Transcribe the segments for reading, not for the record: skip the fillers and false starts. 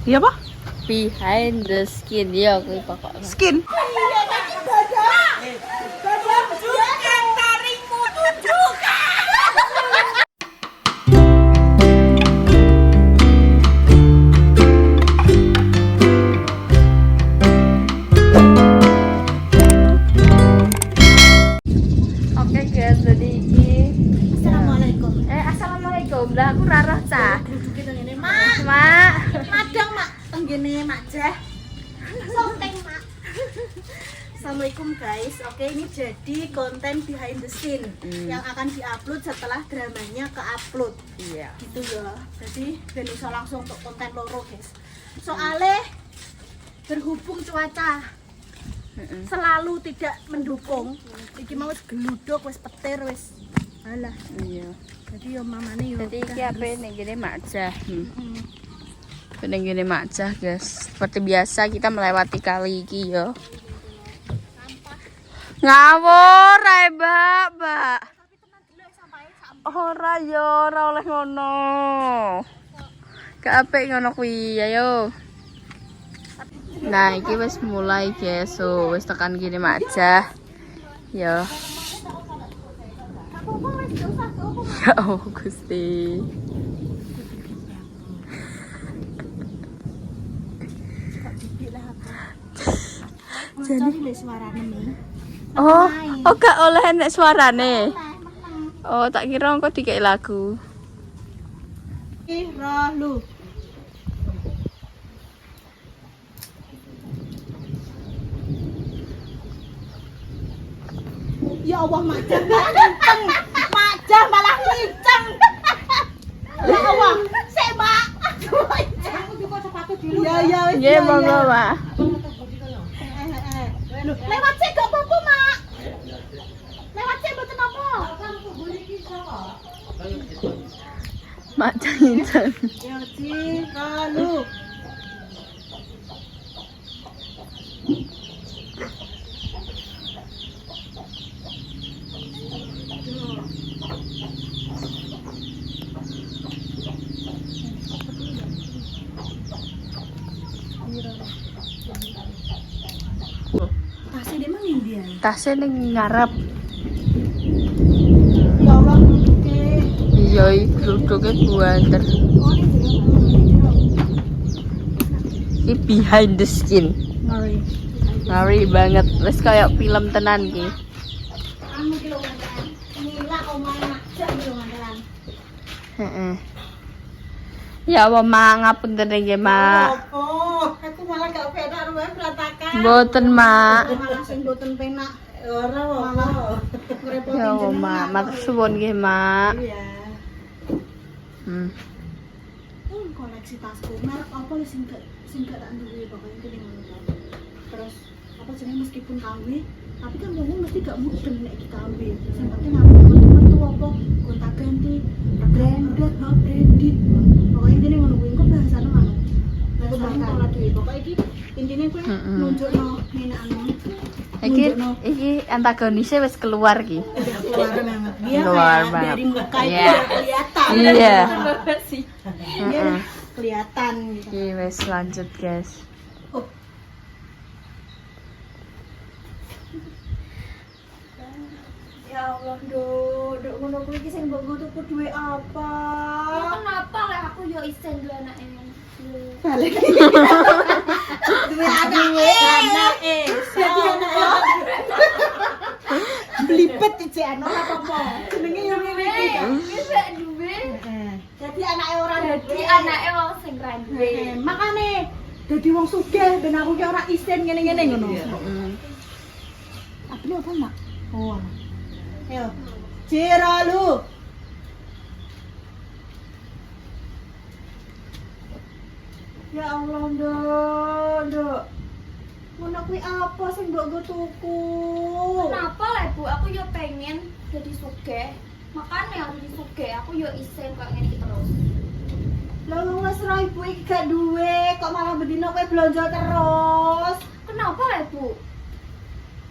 Iya apa? Behind the skin ya kuwi pokoknya. Skin. Oke guys, jadi iki Assalamualaikum. Assalamualaikum. Lah aku ra roh cah. Duduke teng ngene, Mak. Mak. Madang, Mak. Teng ngene, Mak Jah. Sonteng, Mak. Assalamualaikum guys. Oke, ini jadi konten behind the scene yang akan diupload setelah dramanya ke-upload. Iya. Gitu ya. Jadi ben iso langsung untuk konten loro, guys. Soalnya berhubung cuaca selalu tidak mendukung, iki mau wis geluduk, wis petir, wis alah. Iya. Jadi yo mamane yo. Jadi iki apa ning gini Makjah. Ning gini Makjah, guys. Seperti biasa kita melewati kali iki yo. Ngawur ae, Mbak. Ora yo, ora oleh ngono. Gak apik ngono kuwi, ayo. Nah, iki wis mulai guys. So, wis tekan gini Makjah. Yo. Ya Allah Gusti. Jadi suarane nih. Oh, gak oleh enek suarane. Oh, tak kira engko dikek lagu. Roh. Ya Allah, Majah malah ngiceng. Majah malah ngiceng. Ya Allah, sik, Mbak. Aku juga sepatu dulu. Ya, wis. Nggih, monggo, Mak. Lewat sik gak apa-apa, Mak. Lewat sik mboten apa. Mak jangan. Ya, Ci, lalu. Tasnya dia mana dia? Tasnya ning ngarep. Ya Allah, oke. Iya, iki duduknya buanter. Iki behind the skin. Ngeri. Ngeri banget. Wis kayak film tenan ki. Anu ki lho ngantelan. Nila omahe Majah lho ngantelan. Heeh. Ya apa Mak, ngapunten nggih Mak. Oh, aku malah gak penak ruwet berantakan. Mboten Mak. Malah sing mboten penak. Ora malah ngerepotin Ya Allah Mak, matur suwun nggih Mak. Iya. Koleksi tasku. Merek apa lho sing gak tak duwe pokoknya iki ngono. Terus apa jenenge meskipun KW, tapi kan ngomong mesti gak mudeng nek iki KW. Sing penting aku metu apa gonta-ganti, branded, branded. Pokoknya intine ngono kuwi, engko bahasane ngono. Lah kok ora duwe. Pokoknya iki intine kuwi nunjukno menakno. Iki antagonisnya wis keluar ki. Keluar banget. Dia Keluar kayak banget. dari muka itu Iya. udah kelihatan. Iya. Dia udah kelihatan gitu. Iki wis lanjut guys. Oh. Ya Allah, Dok ngono kuwi iki sing mbok tuku duwe apa? Kenapa lah aku yo isen dua anak ini. Balik. Duwe anake. Jadi anake. Blibet iki ana apa-apa. Jenenge yo ngene iki kan. Bisa duwe. Jadi anake ora Jadi anaknya wong sing randuwe. Makane dadi wong sugih ben aku ki ora isen ngene-ngene ngono. Apa apa, Mak? Oh. Ayo. Ciralu. Ya Allah, Nduk. Ngono kuwi apa sing mbok go tuku? Kenapa lah Bu? Aku yo pengen jadi sugih. Makanya aku jadi sugih, aku yo isen kok ngene iki terus. Lah wong wis ra ibu iki gak duwe, kok malah bedino kowe blonjo terus. Kenapa lah Bu?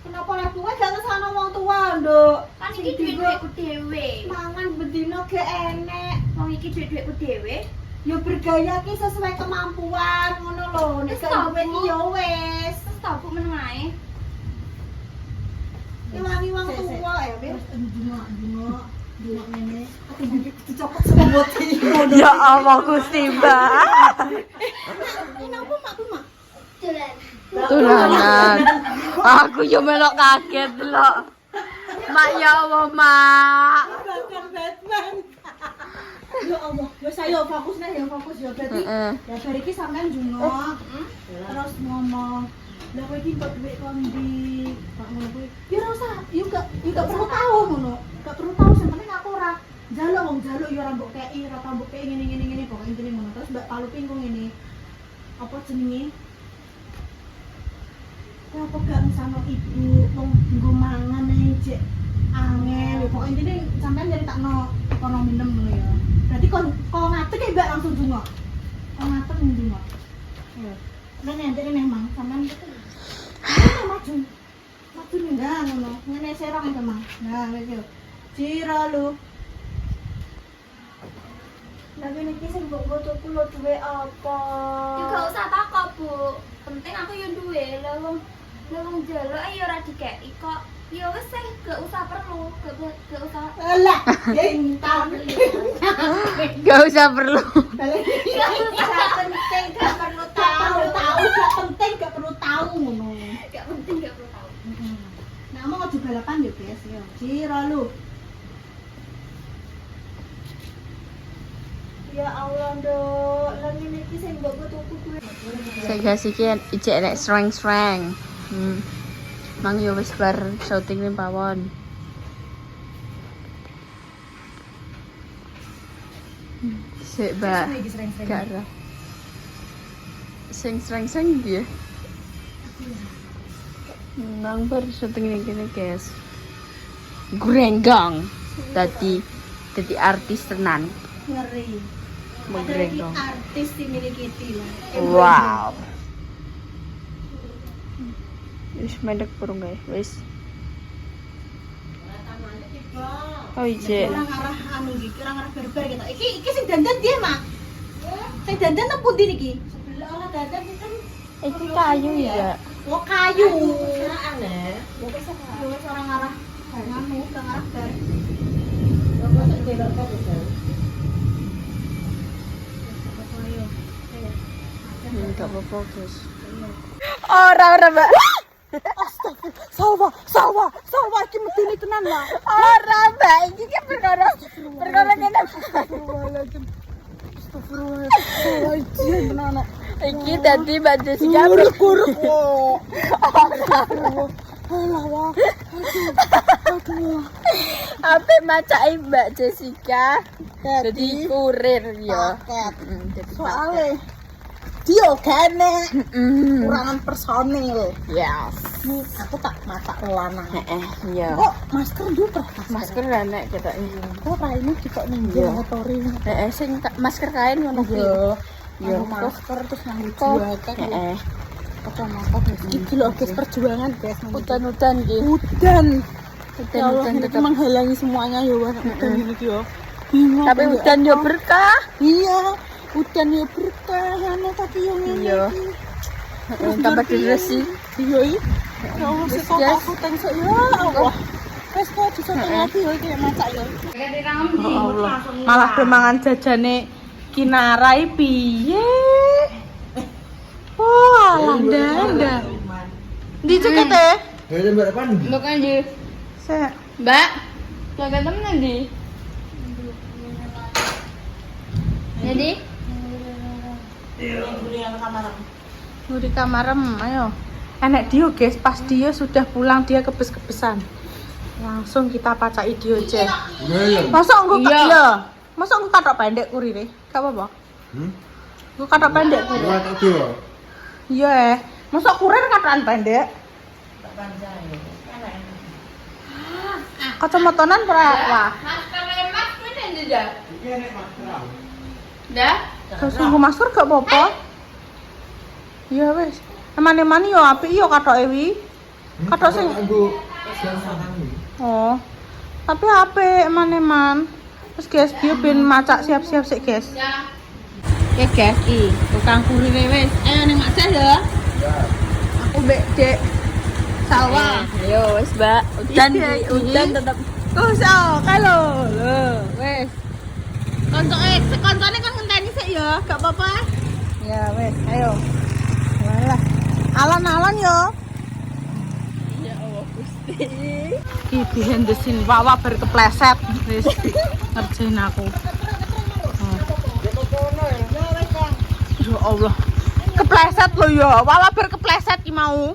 Kenapa lah kowe gak ngesana wong tua, Nduk? Kan iki duit-duitku dhewe. Mangan bedino gak enek. Wong iki duit-duitku dhewe. Ya bergaya ki sesuai kemampuan ngono lho, nek gak duwe iki ya wis. Terus tak bu meneng ae. Iwangi wong tuwa ya, wis dungok ngene. Aku dicopot semut iki. Ya Allah Gusti Mbak. Kenapa mak? Tulanan. Aku yo melok kaget lho. Mak ya Allah, Mak. Bahkan Batman. Ya Allah, wis ayo fokus ya berarti. Heeh. Ya bar iki sampean jungok. Terus ngomong, "Lah kowe iki kok duwe kondi?" Pak ngono kuwi. Ya ora usah, yo gak perlu tahu ngono. Gak perlu tahu sing penting aku ora njaluk wong njaluk ya ora mbok kei, ora mbok kei ngene pokoke intine ngono. Terus Mbak Palu pinggung ngene. Apa jenenge? Ya apa gak sama ibu wong nggo mangan ae cek angel. Pokoke intine sampean nyeritakno ekonomi nem ngono ya. Berarti kon ngadeg ya Mbak langsung jungok. Kon ngadeg jungok. Ya. Nek memang sampean maju enggak ngono. Ngene serong memang. Nah, wis yo. Cira lu. Lagi niki sing mbok tuku lho duwe apa? Ya gak usah takok, Bu. Penting aku yo duwe. Lah wong njaluk ae ora dikeki kok. Ya wis gak usah perlu, gak usah. Lah, entar. Gak usah perlu. Gak usah penting, gak perlu tahu. Gak penting, gak perlu tahu ngono. Gak penting, gak perlu tahu. Nah, mau ngadu balapan yo, guys. Yo, cira lu. Ya Allah, Nduk. Lagi niki sing mbok tuku kuwi. Saya kasih kian ijek nek sreng. Mang yo wis bar syuting ning pawon. Sik, Mbak. Gak ada. Sing sreng piye? Nang bar syuting ning kene, guys. Grenggang. Dadi artis tenan. Ngeri. Menggrenggang. Artis dimiliki lah. Wow. Wis mendek burung guys, wis. Oh iya. Kurang arah anu iki, kurang arah berber gitu. Iki sing dandan dia, Mak. Sing dandan nang pundi niki? Sebelah olah dandan kan. Iki kayu ya. Oh, kayu. Kiraan ya. Yo wis orang arah anu, kurang arah bar. Kok tak delok kok bisa. Enggak apa-apa, guys. Ora, Mbak. Astagfirullah. Sawah iki medeni tenan, Mak. Ora, Mbak. Iki kan perkara kene. Astagfirullahaladzim. Astagfirullahaladzim tenan. Iki dadi Mbak Jessica. Kuruk. Alah, aduh. Apa macake Mbak Jessica? Dadi kurir ya. Soale dia kene kurangan personil. Yes. Aku tak masak lanang. Iya. Kok masker juga? Masker enek ketoknya. Kok raine dikok ninggil motori. Sing masker kain ngono kuwi. Iya, masker terus nang dijualkan. Kacamata iki lho guys, perjuangan guys. Udan-udan iki. Udan Udan tetap menghalangi semuanya ya wah udan ini yo. Bingung. Tapi udan yo berkah. Iya. Udan ya berkah ana tapi yo ngene. Iya. Tambah diresi. Iya iki. Ya Allah sik aku tengsuk ya Allah. Wes kok disotong lagi yo iki masak yo. Allah. Malah demangan jajane Kinarai piye? Oh, alah Di ceket ya? Ya Mbak Pan. Bukan di. Mbak. Jaga temen di. Jadi? Di kamarem, ayo. Enek dia guys, pas dia sudah pulang dia kebes-kebesan. Langsung kita pacai dia aja. Masa enggak iya. Masa enggak katok pendek kurire? Gak apa-apa. Enggak katok pendek kurir. Iya, masa kurir katokan pendek? Kacamatanan berapa? Masker lemas kuwi ndak? Iki enek masker. Ndak? Terus nggo masker gak apa-apa. Iya wis. Emane-mane yo apik yo katoke wi. Katok sing oh. Tapi apik emane-man. Terus guys, dia ben macak siap-siap sik guys. Ya guys, tukang kurir wis. Ayo ning Maksa ya. Aku mbek Dek Salwa. Ayo wis, Mbak. Udan tetap. Kuso, kalau. Lho, wis. Koncone kan ngenteni sik ya, gak apa-apa. Ya wis, ayo. Walah. Alon-alon yo. Ya Allah, Gusti. Iki behind the scene Wawa berkepleset. Wis ngerjain aku. Ya Allah. Kepleset lo ya. Wawa berkepleset ki mau.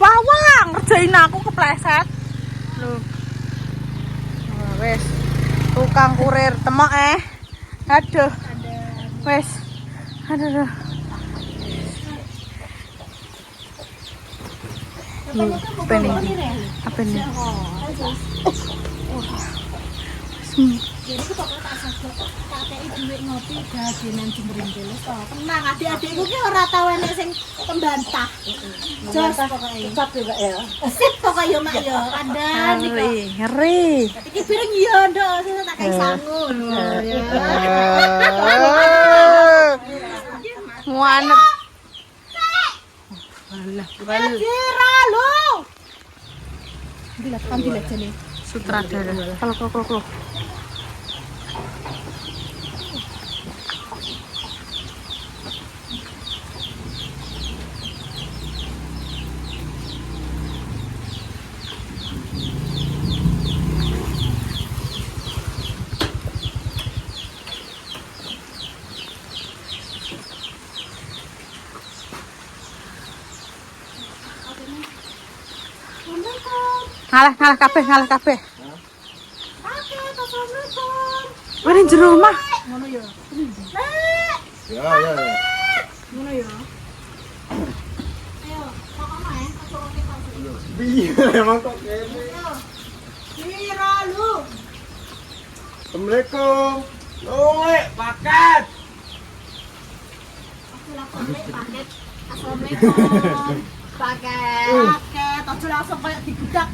Wawa ngerjain aku kepleset. Loh. Oh, wis. Tukang kurir temok Aduh. Wis. Aduh. Apa nih? Apa nih? Jadi aku pokoknya tak sabuk, tak kei duit ngopi dagenan jembrengkel to. Tenang, adik-adikku ki ora tau enek sing pembantah. Jos pokoke. Sip ya, Pak ya. Sip pokoke yo, Mak yo. Kadang Ngeri. iki pireng yo, Nduk, sing tak kei sangun. Muanet. Alah, Kira lu. Ambil aja nih. sutradara. Kalau. Ngalah kabeh. Assalamualaikum. Wene jero omah. Ngono ya. Ya. Ngono ya. Ayo, pokoknya aku oke kok. Iya, emang kok kene. Kira lu. Assalamualaikum. Luwe, paket. Aku langsung beli paket. Assalamualaikum. Paket. Aja langsung kayak digudak.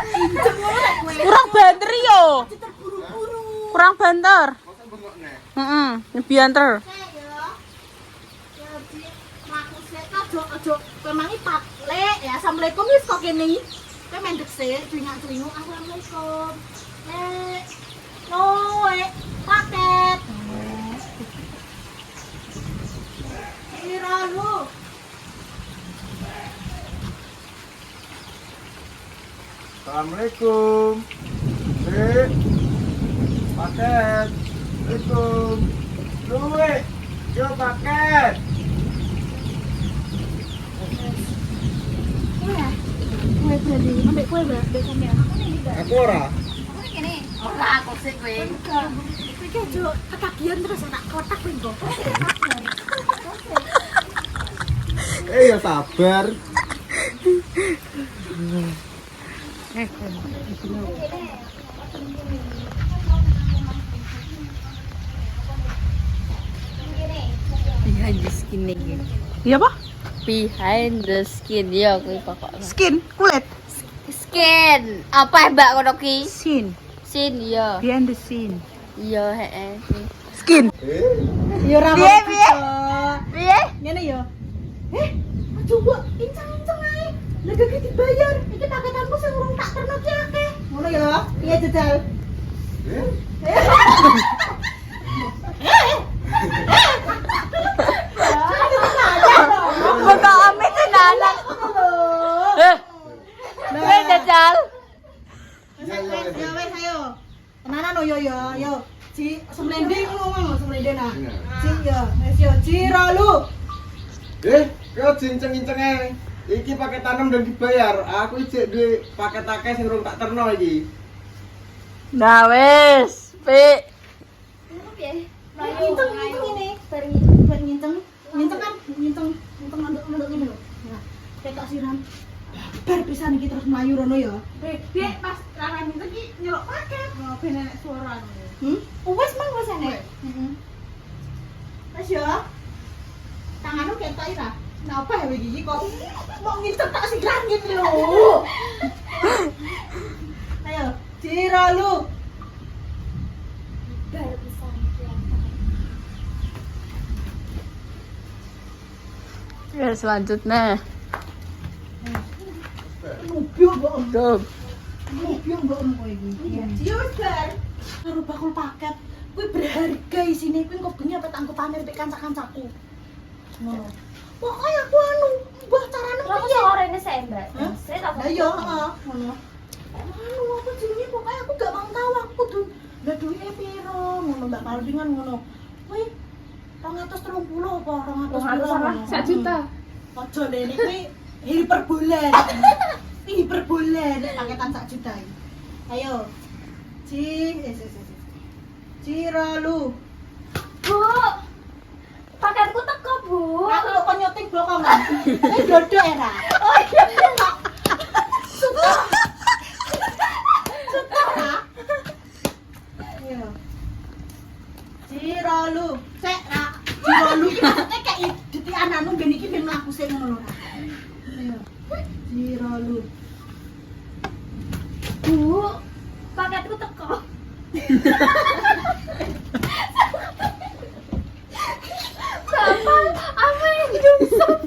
Injem ngono lek kowe. Kurang banter yo. Terburu-buru. Kurang banter. Masa bengok nek. Heeh, nyebianter. Ajo kemangi patle ya. Assalamualaikum wis kok kene. Kowe mendek sik celingak-celinguk. Assalamualaikum. Paket. Kira lu. Assalamualaikum. Paket. Assalamualaikum. Luwe, yo paket. Kue berani, ambek kue berani sampean. Aku ora. Ora aku sih kowe. Iki aja ketagihan terus tak kotak kowe kok. Ya sabar. Behind the skin iki. Iya apa? Behind the skin ya kuwi pokoknya. Skin, kulit. Skin. Apa Mbak ngono ki? Scene. Sin ya. Behind the scene. Iya heeh. Skin. Ya ora Piye? Piye? ngene ya. Coba incang-incang ae. Lah gak dibayar. Iki paketanku sing urung tak terno ki akeh. Ngono ya. Piye jajal? Kok ame tenanan. Kowe jajal. Ya wes ayo. Tenanan yo yo. Ci semlending ngono semlending nah. Ci yo, wes yo ciro lu. Kau cinceng-cincenge. Iki paket tanam dan dibayar. Aku ijek duwe paket akeh sing urung tak terno iki. Nah wes, Pi. Ngono piye? Nginceng ini. Bar nginceng. Nginceng kan nginceng manduk ngene lho. Nah, ketok siram. Bar pisan iki terus mlayu rono ya. Piye pas ra nginceng iki nyelok paket. Oh, ben enek suara. Wes mang wes enek. Heeh. Wes ya. Tanganmu ketok ira. Napa ya iki kok mau nginceng tak sirangin lho. Ayo, ciro lu. Baru bisa Ya selanjutnya. Nubyo mbok om. Tuh. Nubyo mbok om kowe iki. Ya wis bar. Karo bakul paket. Kuwi berharga isine kuwi kok bengi apa tak anggo pamer mek kanca-kancaku. Ngono. Pokoknya aku anu, mbah carane Lah piye? sore ini saya Mbak. Hah? Saya tak Lah iya, heeh, ngono. Anu apa jenenge pokoknya aku gak mau tahu aku kudu lah duwe piro ngono Mbak Palpingan ngono. Kuwi 230 apa 200 sama 1 juta. Ojo lene kuwi hiperbola. Hiperbola nek paketan 1 juta iki. Ayo. Ciralu. Bu. Paketku teko, Bu. Aku kok penyoting bokongan. Dodo era. Oh iya. Suka. Iya. Ciralu. Cek ra. Ciralu iki maksudnya kayak ditikan anu ben iki ben mlaku sik ngono lho. Ayo. Ciralu. Bu. Paketku teko. Bapak, apa yang diusap?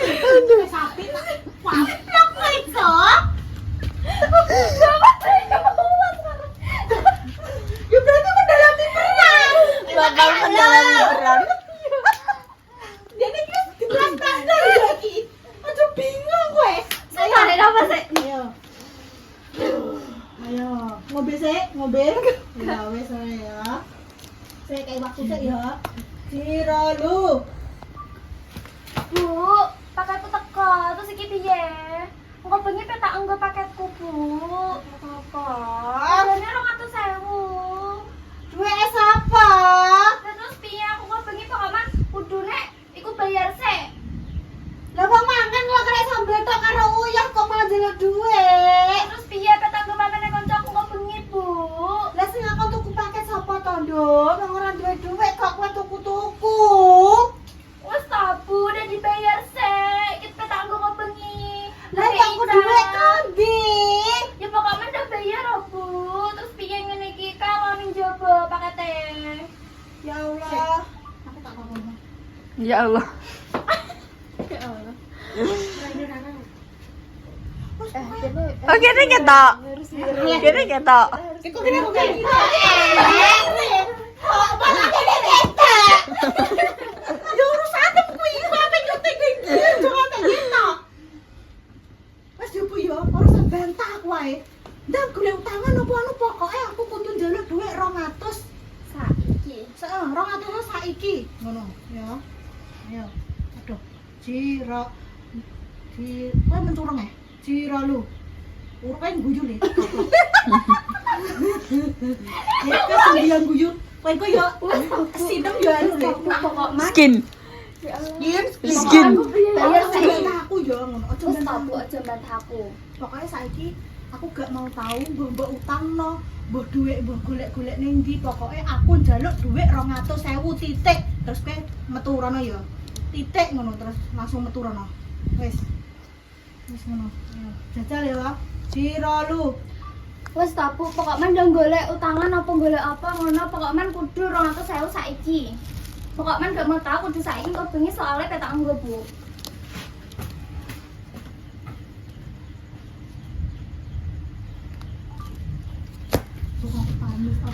Aduh, sapi tak. Wah, aku iso. Bapak saya mau sekarang. Ya berarti mendalami peran. Bakal mendalami peran. Dia ini dibelas-belas lagi. Aduh bingung gue. Saya tarik apa sih? Ayo. Ayo, ngombe sik, ngombe. Ya wis ae ya. Saya kayak waktu sik ya. Ciralu. Bu, paketku teko. Terus iki piye? Engko bengi pe tak enggo paketku, Bu. Apa? Harganya 200.000. Duwe sapa? Terus piye aku kok bengi pokoknya kudune iku bayar sik. Lah wong mangan lho kena sambel tok karo uyah kok malah njaluk dhuwit. Terus piye pe tak enggo pamene kancaku kok bengi, Bu? Lah sing aku tuku paket sapa to, Nduk? Wong ora duwe dhuwit kok kowe tuku-tuku. Wes ta, Bu, udah dibayar sik. Iki pe tak enggo kok bengi. Lah aku dhuwit kondi. Ya pokoknya udah bayar loh, Bu. Terus piye ngene iki kalau ning jaba pakete. Ya Allah. Aku tak ngomong. Ya Allah. Oke deh ketok. Kene ketok. Iku kene aku kayak gitu. Kok malah kene kita. Ya urusane kuwi sampe nyuting iki. Jangan tak kita. Wes yo Bu yo, urusan bantah aku wae. Ndak golek utangan apa anu pokoke aku kudu njaluk dhuwit 200. Saiki. 200 saiki. Ngono, ya. Ayo. Aduh. Kowe menturung ya? Ciralu. Urpen guyu le. Ya kan sembilan guyu. Kowe kok yo sidem yo anu le. Pokoknya Skin. Yen Skin. bayar sik. aku yo ngono. Aja Wes ta, Bu, bantah. aja bantah aku. Pokoknya saiki aku gak mau tahu mbok utangno, mbok dhuwit mbok golek-golek ning ndi. Pokoke aku njaluk dhuwit 200.000 titik. Terus kowe metu rono ya. Titik ngono terus langsung metu rono. Wis. Wis ngono. Ayo, jajal ya. Ciralu. Wes ta, Bu, pokoknya ndang golek utangan apa golek apa ngono, pokoknya kudu 200.000 saiki. Pokoknya gak mau tahu kudu saiki kok bengi soalnya petak enggo, Bu.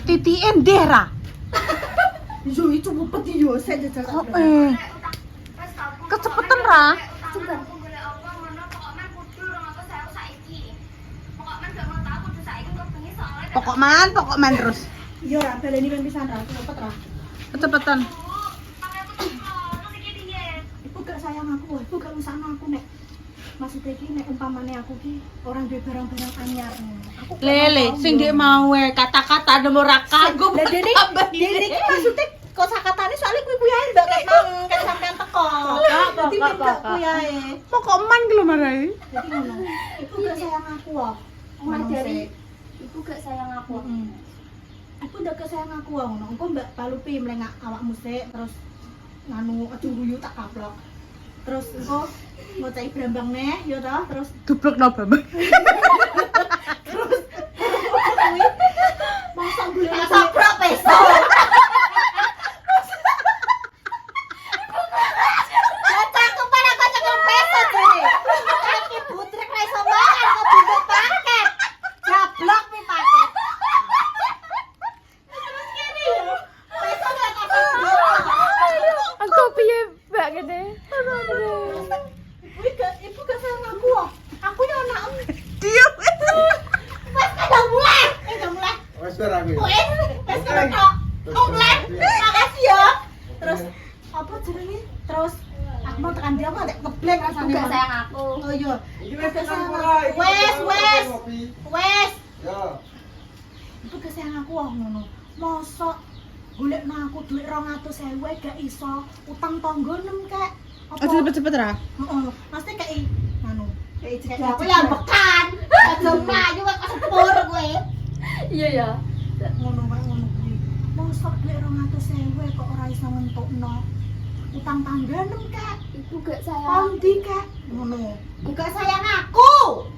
Titiin deh ra. Yo itu cepet yo saya jajal. Kok kecepetan ra. Coba golek apa ngono, pokoknya kudu 200.000 saiki. Pokoknya gak mau tahu kudu saiki kok bengi soalnya Pokok man terus. Iya ra, baleni ben pisan ra, cepet ra. Kecepetan. Iku gak sayang aku, iku gak usahno aku nek. Maksudnya iki nek umpamane aku ki orang duwe barang-barang anyar. Aku gak Lele, mau sing tahu, dia Mbok. mau kata-kata nemu ra kagum. Lah dene iki maksudnya kosakatane soalnya kuwi ae mbak kayak mang kayak sampean teko. Dadi ben gak kuwi ae. Pokok man ki lho marai. Dadi ngono. Iku gak sayang aku ah. ngajari ibu gak sayang aku. Aku ndak kesayang aku ah ngono. Engko Mbak Palupi mlengak awakmu sik terus nganu aja guyu tak kaplok. Terus engko ngoceki brambang neh ya toh terus Dublek no Bambang. terus kuwi masang golek Masang profesor. golekno aku duit 200.000 gak iso, utang tangga nem kek. Aja cepet-cepet ra. Heeh, mesti kayak anu. Kayak cek Aku lambekan. Aja mlayu kok sepur kowe. Iya ya. ngono kuwi. Mosok duit 200.000 kok ora iso ngentukno. Utang tangga nem kek. Ibu gak sayang. Kondi kek. Ngono. Ibu gak sayang aku.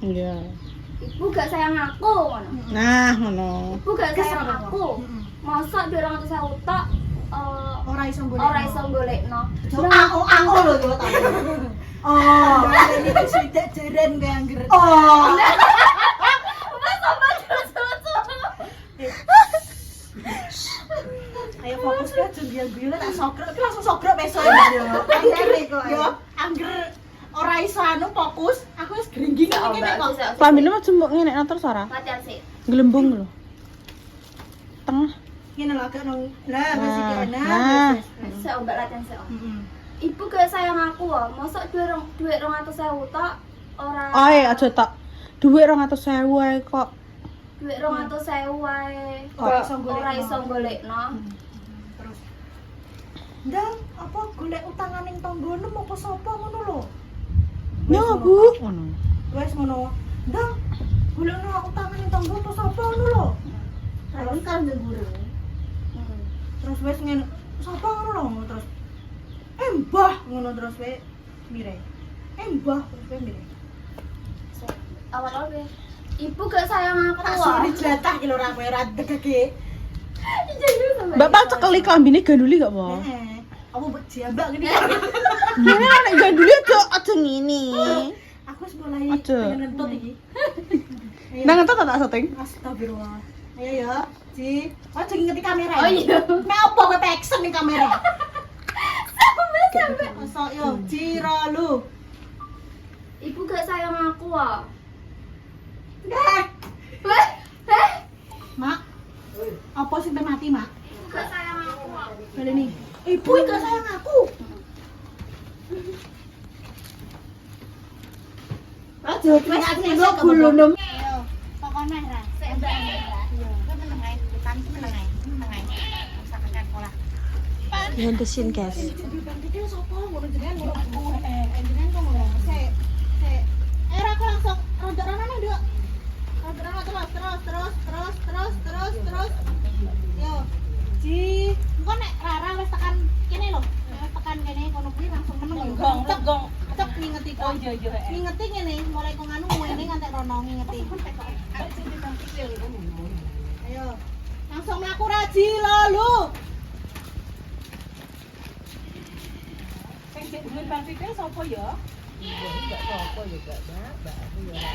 Iya. Ibu gak sayang aku ngono. Nah, ngono. Ibu gak sayang Kesel aku. Heeh. Masa 200.000 tok Ora iso golek. ora iso golekno. Aku lho yo tak. Oh, ini sudah jaren kayak angger. Oh. Ayo fokus ke jengil-jengil tak sogrok, iki langsung sogrok besok yo. Angger kok. Yo, angger ora iso anu fokus, aku wis gringging ngene kok. Klambine mah jembok ngene terus ora. Latihan sih. Gelembung lho. Tengah. Ngene lho agak nang. Lah, wis iki Nah. enak. Saya ombak latihan sih. Heeh. Ibu gak sayang aku ah. Mosok duit 200.000 tok ora. Ae aja tak duit 200.000 ae kok. Duit 200.000 wae. Ora iso golekno. Ora iso golekno. Terus ndang apa golek utangan ning tanggonem apa sapa ngono lho. Ya, Bu. Ngono. Wes ngono. Ndang golekno utangan ning tanggo apa sapa ngono lho. Terus kan njemburu. Terus wes ngene sapa ngono lho terus mbah ngono terus we mire. Mbah terus we mire. Awal-awal Ibu gak sayang aku Tak ah. suri jatah ki lho ora kowe ora degeke. Bapak cekeli klambine ganduli gak, Po? Heeh. Apa mbok jambak ngene. Ngene nek ganduli aja ngene. Aku wis mulai Aja. pengen nentut iki. Nang entar tak syuting. Astagfirullah. Ayo ya, Ci. Aja ngingeti kamera. Oh iya. Mek opo kowe peksen ning kamera? Sampai. Masa yo, Ci lu. Ibu gak sayang aku ah. Eh, Weh, Mak. Apa sing mati, Mak? Ibu gak sayang aku ah. Bale nih. Ibu gak sayang aku. Aja tinggal gulunum. Ayo, pokoknya ra. Sik mbak. Iya. Kowe meneng ae, depan meneng ae. Meneng ae. Usah kekan pola. Behind the scene, guys. Iki sapa ngono jenengan ngono aku. Jenengan kok ngono. Sik. Aku langsung rontok-rontok nduk. Terus. Yo. Ji, engko nek Rara wis tekan kene lho. Wis tekan kene kono kuwi langsung meneng. Gong. Cep ngingeti kok. Oh iya. Ngingeti ngene, mulai kok nganu ngene ngantek rono ngingeti. Ayo. Langsung mlaku ra Ji lho. Sing sik duwe Bang Fikri sapa ya? Enggak sapa ya, Mbak. Aku ya ora.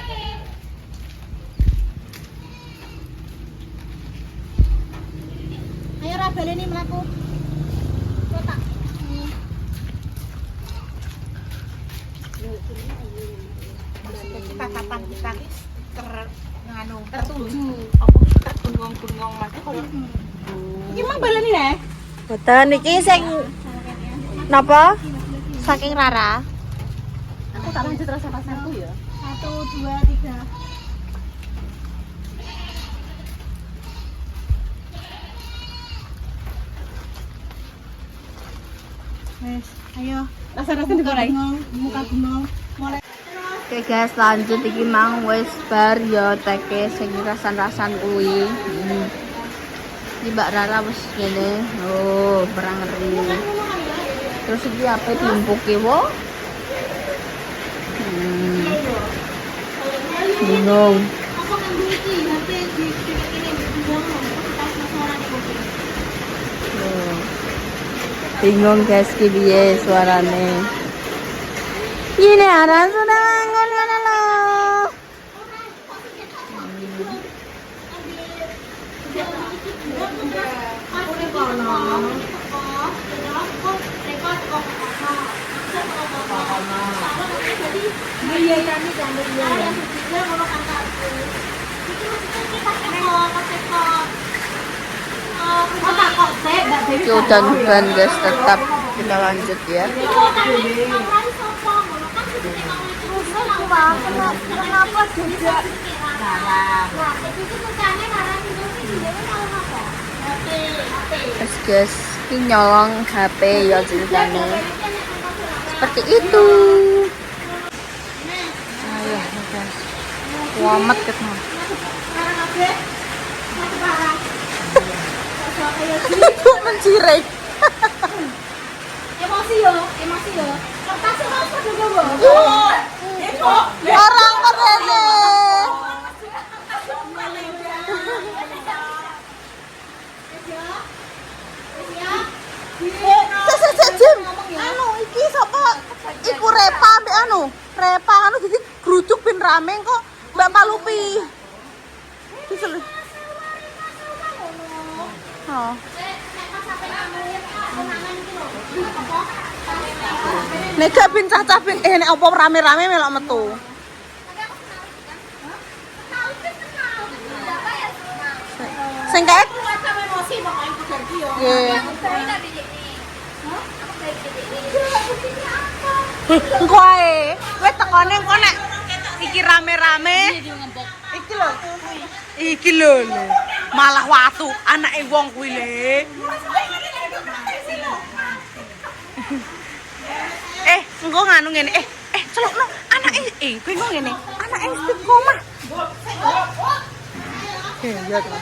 Ayo ra baleni mlaku. Kotak. Tatapan kita tertuju. Apa terbengong-bengong Mas koyo. Iki mah baleni le. Boten iki sing napa? Saking Rara. Aku tak lanjut rasa pasarku ya. 1 2 3. Wes, ayo. Rasa-rasa dimulai. Muka bengong. Mulai. Oke guys, lanjut iki mang wis bar ya teke sing rasan-rasan kuwi. Iki Mbak Rara wis ngene. Oh, perang ngeri. Terus iki apa diumpuki wo? Bingung. Apa nganggo iki? Nanti di ini dibuang tas masalah di kopi. Oh. Bingung guys ki piye suarane. Ini ada sudah ngono lho. Aku ning kono. Iya kami jangan dia. Dia ngono kakakku. Iki kita kok. Oh, tak kok sik, Mbak Dewi. Ki udan-udan guys, tetap kita lanjut ya. Kenapa juga? Nah, itu tulisannya narasi itu dia tahu apa? Let's guys. Ini nyolong HP ya ceritanya. Seperti itu. Ayo guys. Wamet ketemu. Ibu mencirai. Emosi yo. Kertasnya harus pada gogo. Orang kerene. Jim, anu iki sapa? Iku Repa ambek anu. Repa anu jadi grucuk bin rame kok Mbak Palupi. Disel. Oh. Nek gak bin cacah bin nek opo rame-rame melok metu. Sing kae Emosi pokoknya itu ganti yo. nggih. Engko ae, kowe tekone engko nek iki rame-rame. Iki lho. Malah watu anake wong kuwi le. Engko nganu ngene. Celukno anake kowe engko ngene. Anake istiqomah. Ya to.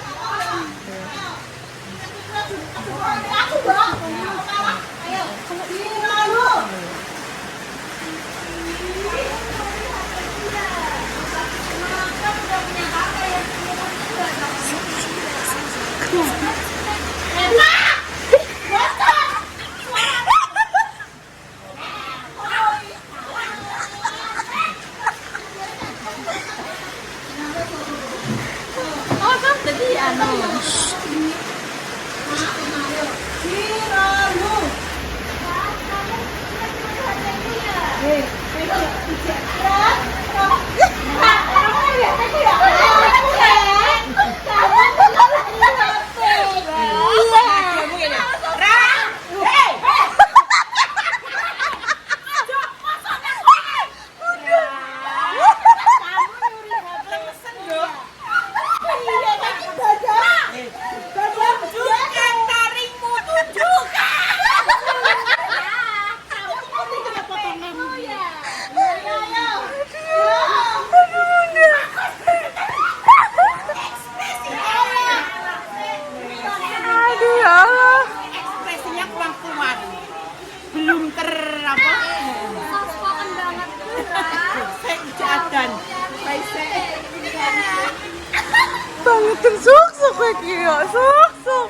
Banget suk-suk iki yo, suk-suk.